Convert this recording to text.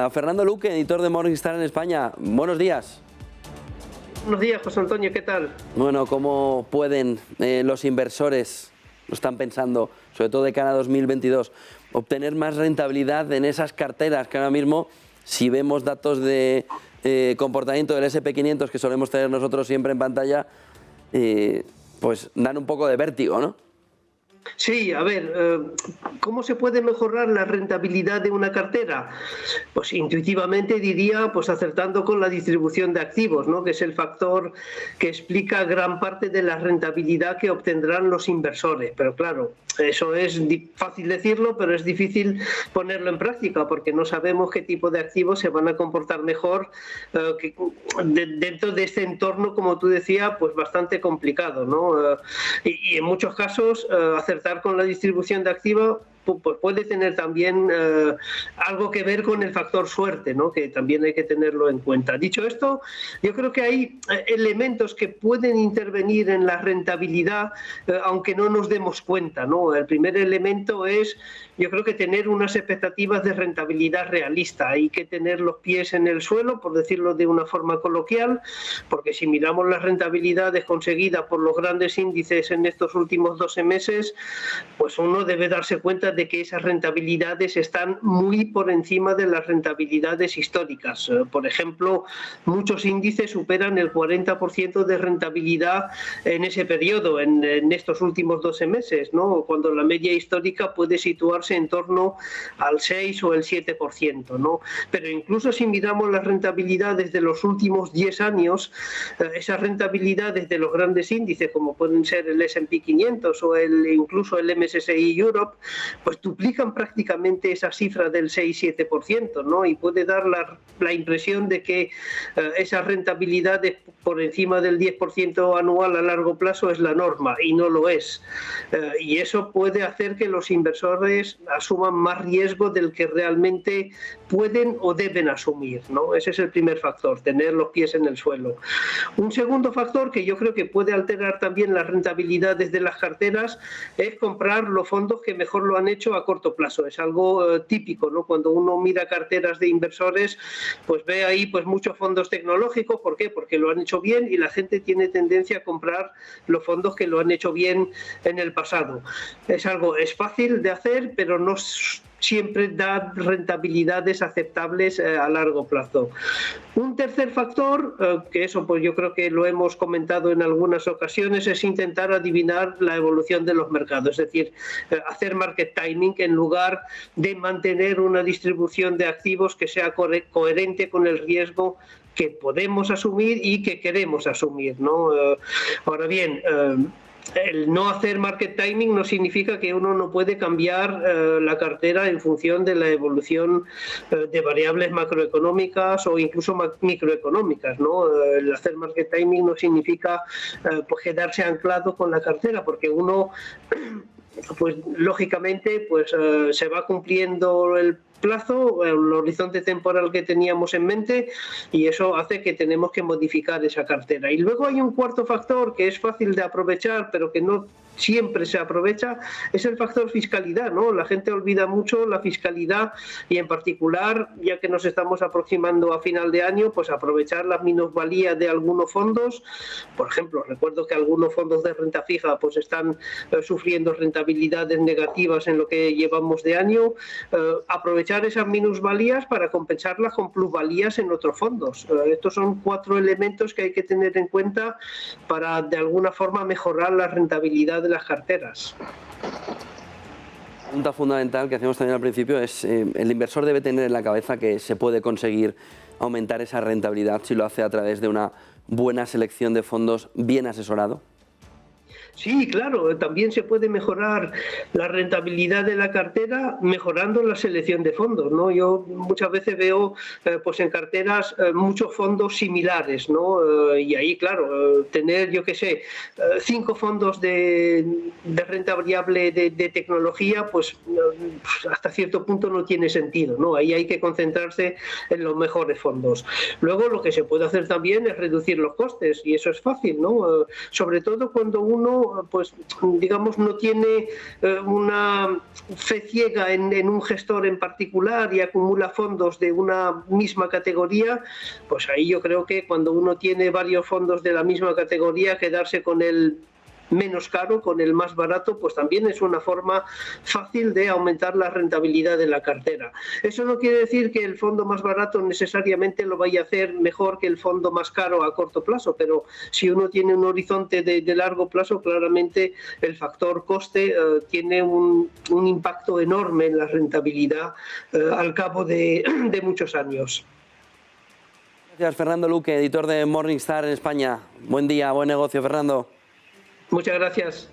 A Fernando Luque, editor de Morningstar en España. Buenos días. Buenos días, José Antonio, ¿qué tal? Bueno, ¿cómo pueden los inversores, lo están pensando, sobre todo de cara a 2022, obtener más rentabilidad en esas carteras que ahora mismo, si vemos datos de comportamiento del S&P 500 que solemos tener nosotros siempre en pantalla, pues dan un poco de vértigo, ¿no? Sí, a ver, ¿cómo se puede mejorar la rentabilidad de una cartera? Pues intuitivamente diría, pues acertando con la distribución de activos, ¿no? Que es el factor que explica gran parte de la rentabilidad que obtendrán los inversores. Pero claro, eso es fácil decirlo, pero es difícil ponerlo en práctica porque no sabemos qué tipo de activos se van a comportar mejor dentro de este entorno, como tú decías, pues bastante complicado, ¿no? Y en muchos casos acertar con la distribución de activos pues puede tener también algo que ver con el factor suerte, ¿no? Que también hay que tenerlo en cuenta. Dicho esto, yo creo que hay elementos que pueden intervenir en la rentabilidad, aunque no nos demos cuenta, ¿no? El primer elemento es, yo creo que tener unas expectativas de rentabilidad realista. Hay que tener los pies en el suelo, por decirlo de una forma coloquial, porque si miramos las rentabilidades conseguidas por los grandes índices en estos últimos 12 meses, pues uno debe darse cuenta de que esas rentabilidades están muy por encima de las rentabilidades históricas. Por ejemplo, muchos índices superan el 40% de rentabilidad en ese periodo, en estos últimos 12 meses, ¿no? Cuando la media histórica puede situarse en torno al 6 o el 7%, ¿no? Pero incluso si miramos las rentabilidades de los últimos 10 años, esas rentabilidades de los grandes índices, como pueden ser el S&P 500 o incluso el MSCI Europe, pues duplican prácticamente esa cifra del 6-7%, ¿no? Y puede dar la impresión de que esas rentabilidades por encima del 10% anual a largo plazo es la norma, y no lo es. Y eso puede hacer que los inversores asuman más riesgo del que realmente pueden o deben asumir, ¿no? Ese es el primer factor, tener los pies en el suelo. Un segundo factor que yo creo que puede alterar también las rentabilidades de las carteras es comprar los fondos que mejor lo han hecho a corto plazo. Es algo típico, ¿no? Cuando uno mira carteras de inversores, pues ve ahí pues muchos fondos tecnológicos. ¿Por qué? Porque lo han hecho bien y la gente tiene tendencia a comprar los fondos que lo han hecho bien en el pasado. Es fácil de hacer, pero no siempre da rentabilidades aceptables a largo plazo. Un tercer factor, que eso pues yo creo que lo hemos comentado en algunas ocasiones, es intentar adivinar la evolución de los mercados, es decir, hacer market timing en lugar de mantener una distribución de activos que sea coherente con el riesgo que podemos asumir y que queremos asumir, ¿no? Ahora bien, el no hacer market timing no significa que uno no puede cambiar la cartera en función de la evolución de variables macroeconómicas o incluso microeconómicas, ¿no? El hacer market timing no significa pues quedarse anclado con la cartera, porque uno pues lógicamente pues se va cumpliendo el plazo, el horizonte temporal que teníamos en mente, y eso hace que tenemos que modificar esa cartera. Y luego hay un cuarto factor que es fácil de aprovechar, pero que no siempre se aprovecha, es el factor fiscalidad, ¿no? La gente olvida mucho la fiscalidad y en particular, ya que nos estamos aproximando a final de año, pues aprovechar las minusvalías de algunos fondos. Por ejemplo, recuerdo que algunos fondos de renta fija pues están sufriendo rentabilidades negativas en lo que llevamos de año. Aprovechar esas minusvalías para compensarlas con plusvalías en otros fondos. Estos son 4 elementos que hay que tener en cuenta para de alguna forma mejorar la rentabilidad de las carteras. La pregunta fundamental que hacemos también al principio es, el inversor debe tener en la cabeza que se puede conseguir aumentar esa rentabilidad si lo hace a través de una buena selección de fondos bien asesorado. Sí, claro, también se puede mejorar la rentabilidad de la cartera mejorando la selección de fondos, ¿no? Yo muchas veces veo pues en carteras muchos fondos similares, ¿no? Y ahí, claro, tener, yo qué sé, 5 fondos de renta variable de tecnología, pues hasta cierto punto no tiene sentido, ¿no? Ahí hay que concentrarse en los mejores fondos. Luego lo que se puede hacer también es reducir los costes, y eso es fácil, ¿no? Sobre todo cuando uno fondo, pues digamos, no tiene una fe ciega en un gestor en particular y acumula fondos de una misma categoría, pues ahí yo creo que cuando uno tiene varios fondos de la misma categoría, quedarse con el menos caro, con el más barato, pues también es una forma fácil de aumentar la rentabilidad de la cartera. Eso no quiere decir que el fondo más barato necesariamente lo vaya a hacer mejor que el fondo más caro a corto plazo, pero si uno tiene un horizonte de largo plazo, claramente el factor coste tiene un impacto enorme en la rentabilidad al cabo de muchos años. Gracias, Fernando Luque, editor de Morningstar en España. Buen día, buen negocio, Fernando. Muchas gracias.